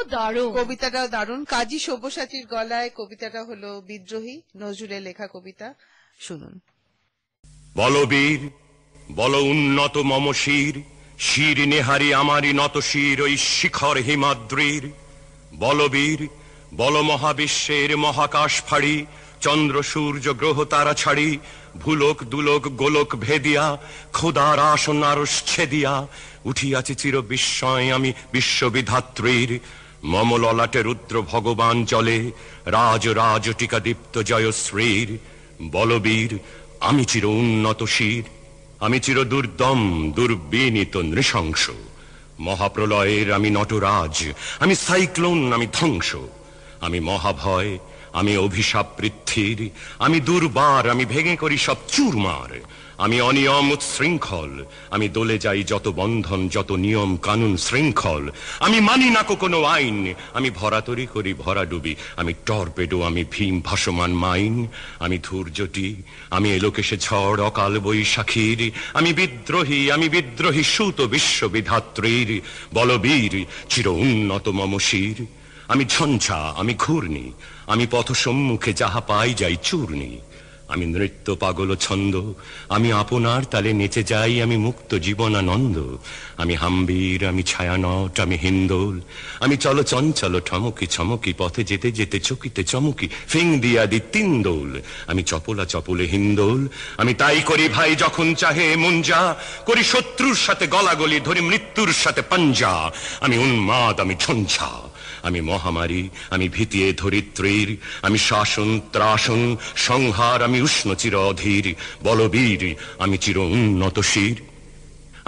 দারুণ। কাজী সব্যসাচীর গলায় কবিতাটা হলো বিদ্রোহী, নজরুলের লেখা কবিতা। শুনুন। বলবীর বল উন্নত মম শির, শির নেহারি আমারি নত শির ওই শিখর হিমাদ্রির। বলবীর বল মহাবিশ্বের মহাকাশ ফাড়ি, চন্দ্র সূর্য গ্রহ তারা ছাড়ি, ভুলোক দুলোক গোলক ভেদিয়া, খোদার আসন আরশ ছেদিয়া, উঠিয়াছি চির বিস্ময় আমি বিশ্ববিধাত্রীর। মম ললাটে রুদ্র ভগবান চলে, রাজ রাজ টিকা দীপ্ত জয়শ্রীর। বলবীর আমি চির উন্নত শির, আমি চির দুর্দম দুর্বিনীত নৃশংস। মহাপ্রলয়ের আমি নটরাজ, আমি সাইক্লোন, আমি ধ্বংস। আমি মহাভয়, আমি অভিশাপ পৃথ্বীর, আমি দুর্বার, আমি ভেঙে করি সব চুরমার। আমি অনিয়ম উচ্ছৃঙ্খল, আমি দলে যাই যত বন্ধন যত নিয়ম কানুন শৃঙ্খল। আমি মানি না কোনো আইন, আমি ভরাতরি করি ভরা ডুবি, আমি টর্পেডো, আমি ভীম ভাসমান মাইন। আমি ধূর্যটি, আমি এলোকেশে ঝড় অকাল বৈশাখীর। আমি বিদ্রোহী সুত বিশ্ববিধাত্রীর। বলবীর চির উন্নত মম শির, আমি ঝঞ্ঝা, আমি ঘূর্ণি, আমি পথ সম্মুখে যাহা পাই যাই চূর্ণি। আমি নৃত্য পাগল ছন্দ, আমি আপনার তালে নেচে যাই, আমি মুক্ত জীবনানন্দ। আমি হাম্বীর, আমি ছায়ানট, আমি হিন্দোল, আমি চল চঞ্চল ঠমকি ছমকি, পথে যেতে যেতে চকিতে চমকি, ফিং দিয়া দি তিনদোল। আমি চপলা চপলে হিন্দোল, আমি তাই করি ভাই যখন চাহে মন যা, করি শত্রুর সাথে গলাগলি, ধরি মৃত্যুর সাথে পাঞ্জা। আমি উন্মাদ, আমি ঝঞ্ঝা, আমি মহামারী, আমি ভীতিয়ে ধরিত্রীর। আমি শাসন ত্রাসন সংহার, আমি উষ্ণ চির অধীর। বলবীর আমি চির উন্নত শির,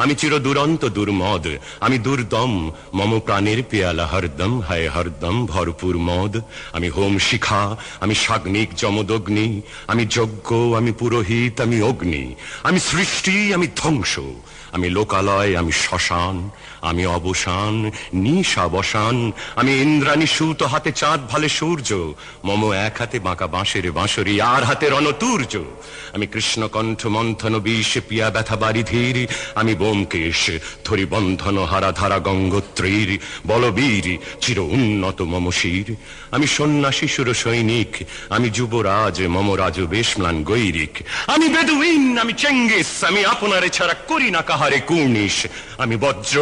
আমি চির দুরন্ত দুর্মদ, আমি দুর্দম, মম প্রাণের পেয়ালা হরদম, হায় হরদম ভরপুর মদ। আমি হোম শিখা, আমি সাগ্নিক যমদগ্নি, আমি যজ্ঞ, আমি পুরোহিত, আমি অগ্নি। আমি সৃষ্টি, আমি ধ্বংস, আমি লোকালয়, আমি শ্মশান। আমি অবসান, নিশাবসান, আমি ইন্দ্রাণী সুত, হাতে চাঁদ ভালে সূর্য। মম এক হাতে বাঁকা বাঁশের বাঁশরি, আর হাতে রণতুর্য। আমি কৃষ্ণকণ্ঠ মন্থন বিষ পিয়া ব্যথা বারিধীর। আমি বোমকেশ ধরি বন্ধন হারা ধারা গঙ্গোত্রীর। বলবীর চির উন্নত মম শির, আমি সন্ন্যাসী সুর সৈনিক, আমি যুবরাজ, মম রাজ বেশম্লান গৈরিক। আমি বেদুইন, আমি চেঙ্গিস, আমি আপনারে ছাড়া করি না কাহারে কুর্নিশ। আমি বজ্র,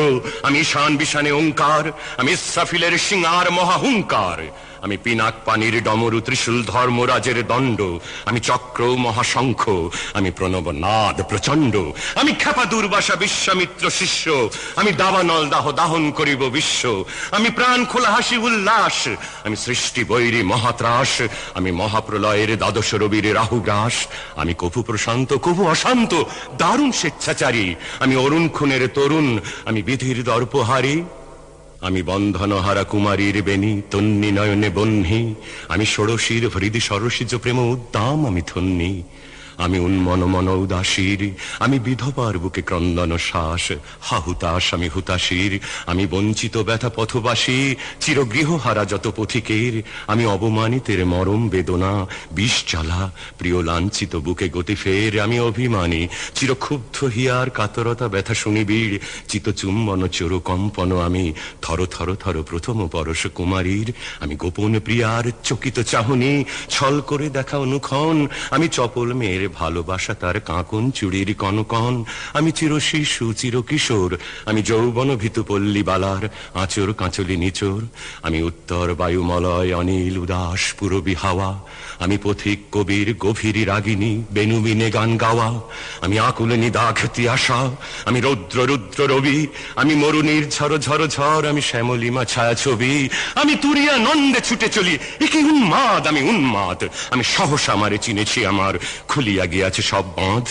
আমি ঈশান বিশানে ওঙ্কার, আমি ইসরাফিলের সিংহার মহাহুঙ্কার। আমি পিনাক পানির ডমরু, ত্রিশূল ধর্মরাজের দণ্ড। আমি চক্র মহাশঙ্খ, আমি প্রণব নাদ প্রচণ্ড। আমি খেপা দুর্বাসা বিশ্বামিত্র শিষ্য, আমি দাবানল দাহ দাহন করিব বিশ্ব। আমি প্রাণ খোলা হাসি উল্লাস, আমি সৃষ্টি বৈরী মহাত্রাস। আমি মহাপ্রলয়ের দ্বাদশ রবির রাহুগ্রাস। আমি কপু প্রশান্ত কপু অশান্ত দারুণ স্বেচ্ছাচারী। আমি অরুণ খুনের তরুণ, আমি বিধির দর্পহারী। আমি বন্ধনহারা কুমারীর বেণী, তন্নি নয়নে বহ্নি। আমি ষোড়শীর হৃদি সরসিজ প্রেম উদ্দাম, আমি ধন্যী। আমি উন্মন মন উদাসীর, আমি বিধবার বুকে ক্রন্দন শ্বাস। হাহুতাস, আমি হুতাশীর, আমি বঞ্চিত ব্যথা পথবাসী। চিরগৃহহারা যত পথিকের, আমি অবমানিতের মরম বেদনা। বিষ জ্বালা প্রিয় লাঞ্ছিত বুকে গতি ফের। আমি অভিমানী, চিরক্ষুব্ধ হিয়ার কাতরতা ব্যথা শুনিবিড়। চিতচুম্বন চোর কম্পন, আমি থর থর থর প্রথম পরশ কুমারীর। আমি গোপন প্রিয়ার চকিত চাহনি, ছল করে দেখা অনুক্ষণ। আমি চপল মেয়ের ভালোবাসা, তার কাঁকন চুড়ির কনকন। আমি চির শিশু চির কিশোর, আমি যৌবন ভীতু পল্লী বালার আঁচর কাঁচলি নিচোর। আমি উত্তর বায়ুমলয় অনিল উদাস পুরবী হাওয়া। আমি পথিক কবির গভীরি রাগিনী, বেনুবিনে গান গাওয়া। আমি আকুল নিদাঘ তিয়াসা, আমি রৌদ্র রুদ্র রবি। আমি মরুনির ঝড় ঝড় ঝড়, আমি শ্যামলিমা ছায়া ছবি। আমি তুরিয়া নন্দে ছুটে চলি, একে উন্মাদ, আমি উন্মাদ। আমি সহসা মারে চিনেছি আমার খুলিয়া গিয়াছে সব বাঁধ।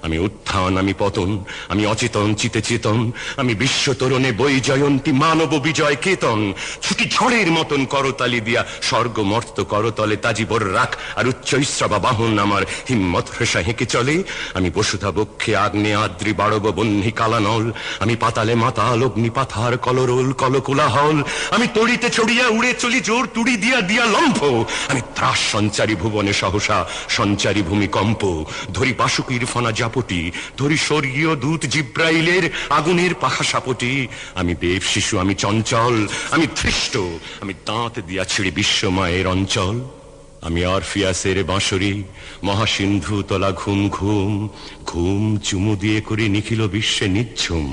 আমি উত্থান, আমি পতন, আমি অচেতন চিতে চেতন। আমি বিশ্ব তরণে বই জয়ন্তী মানব বিজয় কেতন। ছুটি ঝড়ের মতন করতালি দিয়া স্বর্গ মর্ত করতলে তাজিবর রাখ আর উচ্চৈশ্রবা বাহন আমার হিম্মত হ্রেষা হেঁকে চলে। আমি বসুধা বক্ষে আগ্নে আদ্রি বাড়ব বহ্নি কালানল। আমি পাতালে মাতাল অগ্নি পাথার কলরোল কলকোলাহল। আমি তড়িতে চড়িয়া উড়ে চলি জোর তুড়ি দিয়া দিয়া লম্ফ। আমি ত্রাস সঞ্চারী ভুবনে সহসা সঞ্চারী ভূমিকম্প। ধরি বাসুকির ফনা জাপটি, ধরি স্বর্গীয় দূত জিব্রাইলের আগুনের পাখা সাপটি। আমি দেব শিশু, আমি চঞ্চল, আমি ধৃষ্ট, আমি দাঁত দিয়া ছিঁড়ি বিশ্বময়ের অঞ্চল। আমি অরফিয়াসের বাঁশরি, মহাসিন্ধু তলা ঘুম ঘুম, ঘুম চুমু দিয়ে করি নিখিল বিশ্বে নিঝুম।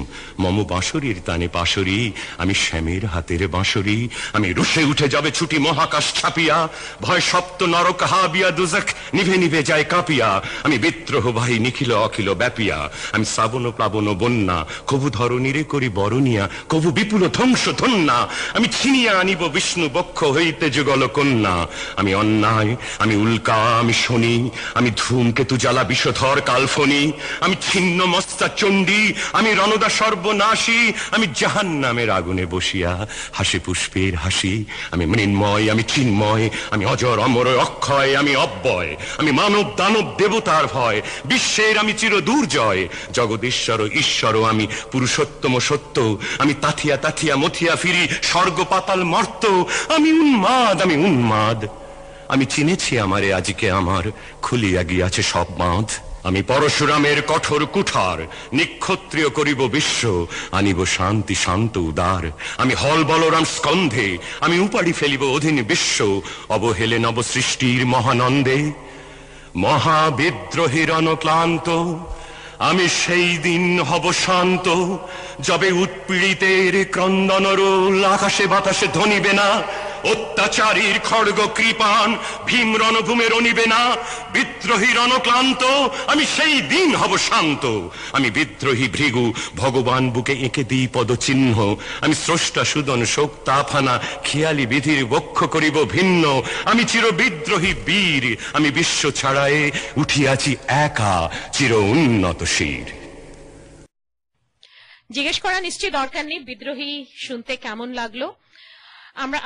মম বাঁশরির তানে পাশরি, আমি শ্যামের হাতের বাঁশরি। আমি রুশে উঠে যাবে ছুটি মহাকাশ ছাপিয়া, ভয় সপ্ত নরক হাবিয়া দুজক নিভে নিভে যায় কাঁপিয়া। আমি বিদ্রোহ বাহি নিখিল অখিল ব্যাপিয়া, আমি শ্রাবণ প্লাবন বন্যা, কবু ধরণীরে করি বরণিয়া, কবু বিপুল ধ্বংস ধন্যা। আমি ছিনিয়া আনিব বিষ্ণু বক্ষ হইতে যুগল কন্যা। আমি অন্যায়, আমি উল্কা, আমি শনি, আমি ধূমকেতু জ্বালা বিষধর কালফনি। আমি ছিন্ন মস্তা চণ্ডী, আমি রণদা সর্বনাশী। আমি জাহান্নামের আগুনে বসিয়া হাসি পুষ্পের হাসি। আমি মৃন্ময়, আমি চিন্ময়, আমি অজর অমর অক্ষয়, আমি অব্যয়, আমি মানব দানব দেবতার ভয়। বিশ্বের আমি চির দুর্জয়, জগদীশ্বর ঈশ্বর আমি পুরুষোত্তম সত্য। আমি তাথিয়া তাথিয়া মথিয়া ফিরি স্বর্গ পাতাল মর্ত। আমি উন্মাদ, আমি উন্মাদ, আমি চিনেছি আমারে আজকে আমার খুলিয়া গিয়াছে সব বাঁধ। আমি পরশুরামের কঠোর কুঠার, নিক্ষত্রিয় করিব বিশ্ব, আনিব শান্তি শান্ত উদার। আমি হল বলরাম স্কন্ধে, আমি উপাড়ি ফেলিব অধীন বিশ্ব, অবহেলে নব সৃষ্টির মহানন্দে। মহাবিদ্রোহীর অনক্লান্ত আমি সেই দিন হব শান্ত, যবে উৎপীড়িতের ক্রন্দন রোল আকাশে বাতাসে ধ্বনিবে না। অত্যাচারীর খড়গ কৃপান ভীম রণভূমে রণিবে না। বিদ্রোহী রণক্লান্ত আমি সেই দিন হব শান্ত। আমি বিদ্রোহী ভৃগু, ভগবান বুকে এঁকে দিই পদচিহ্ন। আমি স্রষ্টা সুদন শোক তাফানা, খেয়ালি বিধির বক্ষ করিব ভিন্ন। আমি চির বিদ্রোহী বীর, আমি বিশ্ব ছাড়ায়ে উঠিয়াছি একা চির উন্নত শির। জিজ্ঞেস করা নিশ্চয়ই দরকার নেই বিদ্রোহী শুনতে কেমন লাগলো।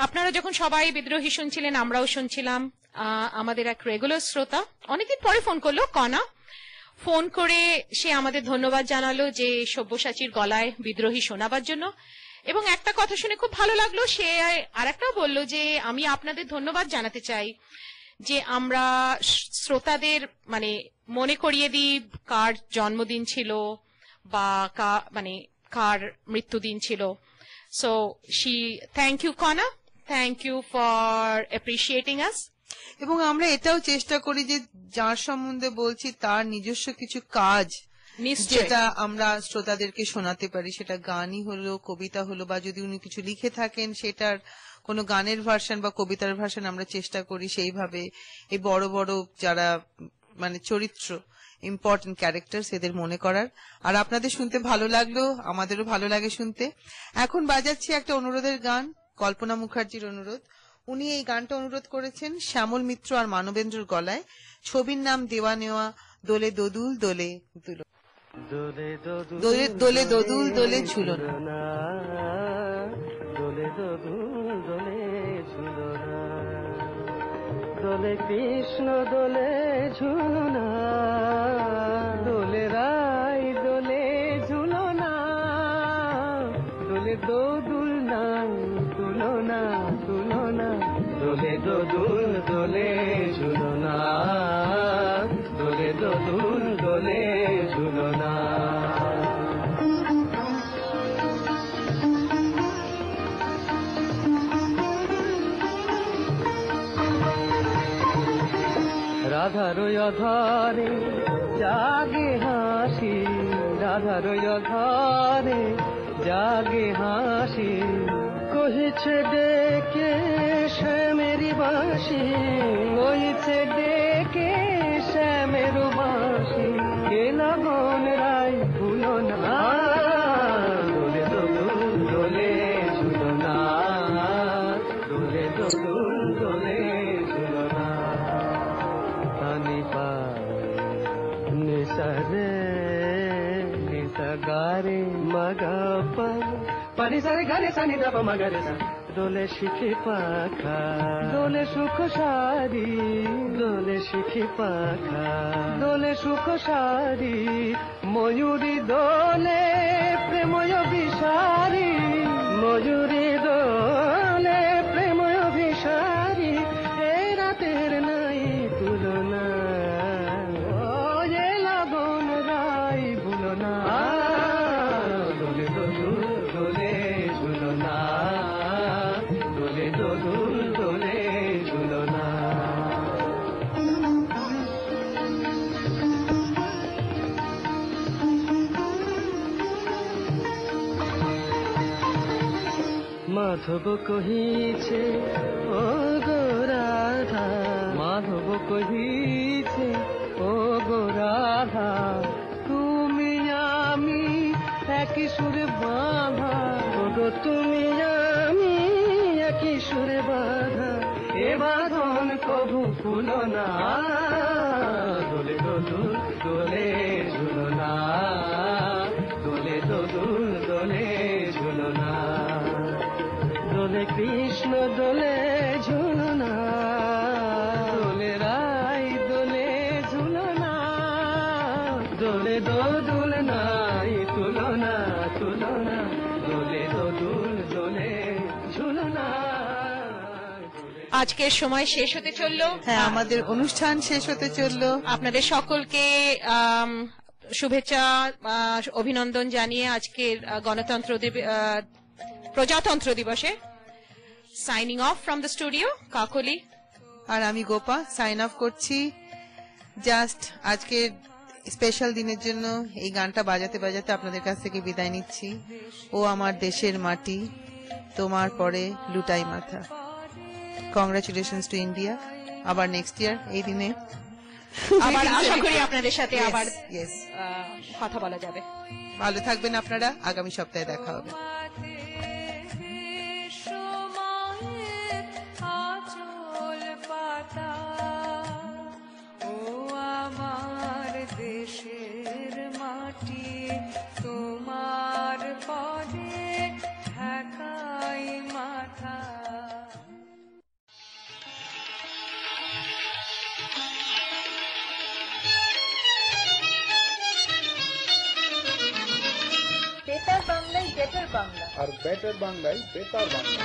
আপনারা যখন সবাই বিদ্রোহী শুনছিলেন আমরাও শুনছিলাম। আমাদের এক রেগুলার শ্রোতা অনেকদিন পরে ফোন করলো, কণা ফোন করে সে আমাদের ধন্যবাদ জানালো যে সব্যসাচীর গলায় বিদ্রোহী শোনাবার জন্য। এবং একটা কথা শুনে খুব ভালো লাগলো, সে আরেকটাও বললো যে আমি আপনাদের ধন্যবাদ জানাতে চাই যে আমরা শ্রোতাদের মানে মনে করিয়ে দিই কার জন্মদিন ছিল বা কার মৃত্যুদিন ছিল। So thank you Kona, thank you for appreciating us. এবং আমরা এটাও চেষ্টা করি যে যার সম্বন্ধে বলছি তার নিজস্ব কিছু কাজ যেটা আমরা শ্রোতাদেরকে শোনাতে পারি, সেটা গানই হলো, কবিতা হলো, বা যদি উনি কিছু লিখে থাকেন সেটার কোনো গানের ভার্সন বা কবিতার ভার্সন আমরা চেষ্টা করি সেইভাবে এই বড় বড় যারা মানে চরিত্র, ইম্পর্টেন্ট ক্যারেক্টার, এদের মনে করার। আর আপনাদের শুনতে ভালো লাগলো, আমাদেরও ভালো লাগে শুনতে। এখন বাজাচ্ছি একটা অনুরোধের গান, কল্পনা মুখার্জির অনুরোধ। উনি এই গানটা অনুরোধ করেছেন শ্যামল মিত্র আর মানবেন্দ্রর গলায়। ছবির নাম দেওয়া নেওয়া, দোলে দোদুল দোলে দুলো, দোলে দোলে দোদুল দোলে ঝুলনা, দোলে দোদুল দোলে ঝুলনা, দোলে কৃষ্ণ দোলে ঝুলনা, দোলে রাই দোলে ঝুলনা, দোলে দোদুল নাই তুলনা তুলনা, দোলে দোদুল দোলে ঝুলনা, দোলে দোদুল দোলে ঝুলনা। রাধার অধরে জাগে হাসি, রাধার অধরে জাগে হাসি, কহিছে ডেকে শ্যামের বাঁশি, কহিছে ডেকে শ্যামের বাঁশি, কে লগন রাই ভুলো না, দোলে দোদুল দোলে ঝুলনা, দোলে দোদুল দোলে ঝুলনা। নিসরে নিসগারে মগা পানি সারে গারে সানি দাপ মগরে সা, দোলে শিখি পাখা দোলে সুখ সারি, দোলে শিখি পাখা দোলে সুখ সারি, ময়ূরী দোলে প্রেময় বিসারি, ময়ূরী দোলে প্রেময় বিসারি, এ রাতের নাই তুলনা, ও মাধব কহিছে ও গো রাধা, মাধব কহিছে ও গো রাধা, তুমি আমি একই সুরে বাঁধা, গো তুমি আমি একই সুরে বাঁধা, এ বাঁধন কবু খুলো না, দোলে দোদুল দোলে ঝুলো না, দোলে দোদুল দোলে ঝুলো না, দোলে কৃষ্ণ দোলে ঝুলো না, দোলে রাই দোলে ঝুলো না, দোলে দোদুল নাই তুলনা তুলনা, দোলে দোদুল দোলে ঝুলো না। আজকের সময় শেষ হতে চললো। হ্যাঁ, আমাদের অনুষ্ঠান শেষ হতে চললো। আপনাদের সকলকে শুভেচ্ছা অভিনন্দন জানিয়ে আজকের প্রজাতন্ত্র দিবসে signing off from the studio, Kakoli আর আমি গোপা সাইন অফ করছি। জাস্ট আজকের স্পেশাল দিনের জন্য এই গানটা বাজাতে বাজাতে আপনাদের কাছ থেকে বিদায় নিচ্ছি। ও আমার দেশের মাটি, তোমার পরে লুটাই মাথা। Congratulations to India. আবার নেক্সট ইয়ার এই দিনে আবার আশা করি আপনাদের সাথে আবার কথা বলা যাবে। ভালো থাকবেন আপনারা, আগামী সপ্তাহে দেখা হবে। ও আমার দেশের মাটি, তোমার পরে ঢাকাই মাথা। বেতার বাংলায় বেটার বাংলা, আর বেটার বাংলায় বেতার বাংলা।